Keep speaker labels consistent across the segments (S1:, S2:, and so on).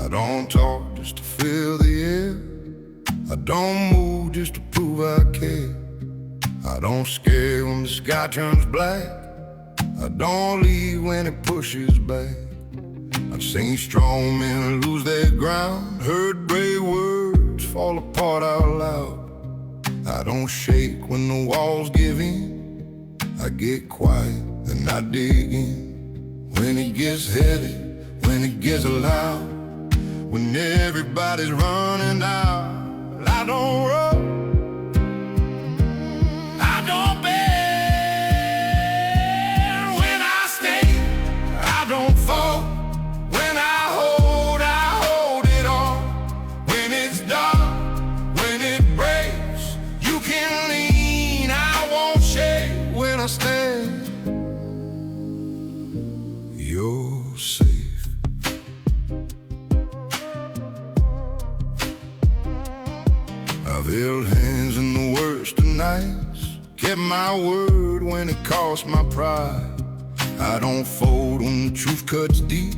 S1: don't talk just to fill the air. I don't move just to prove I care. I don't scare when the sky turns black. I don't leave when it pushes back. I've seen strong men lose their ground, heard brave words fall apart out loud. I don't shake when the walls give in. I get quiet and I dig in. When it gets heavy, when it gets loud, when everybody's running out, I don't run, I don't bend. When I stay, I don't fall. When I hold it all. When it's dark, when it breaks, you can lean, I won't shake. When I stand, you're safe. I've held hands in the worst of nights, kept my word when it cost my pride. I don't fold when the truth cuts deep.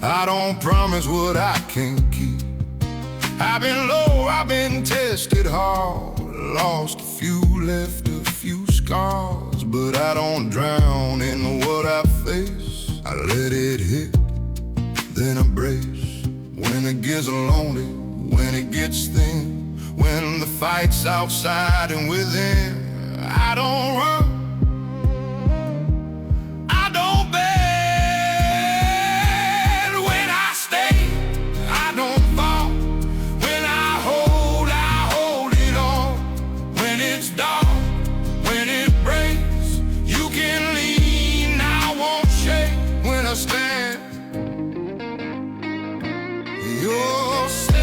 S1: I don't promise what I can't keep. I've been low, I've been tested hard, lost a few, left a few scars, but I don't drown in what I face. I let it hit, then I brace. When it gets lonely, when it gets thin, when the fight's outside and within, I don't run, I don't bend. When I stay, I don't fall. When I hold it all. When it's dark, when it breaks, you can lean, I won't shake. When I stand, you're safe.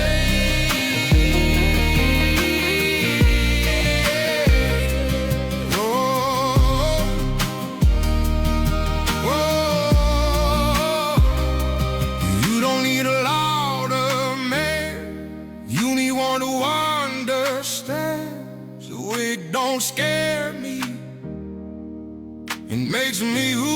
S1: You don't need a louder man, you need one who understands. So it don't scare me, it makes me who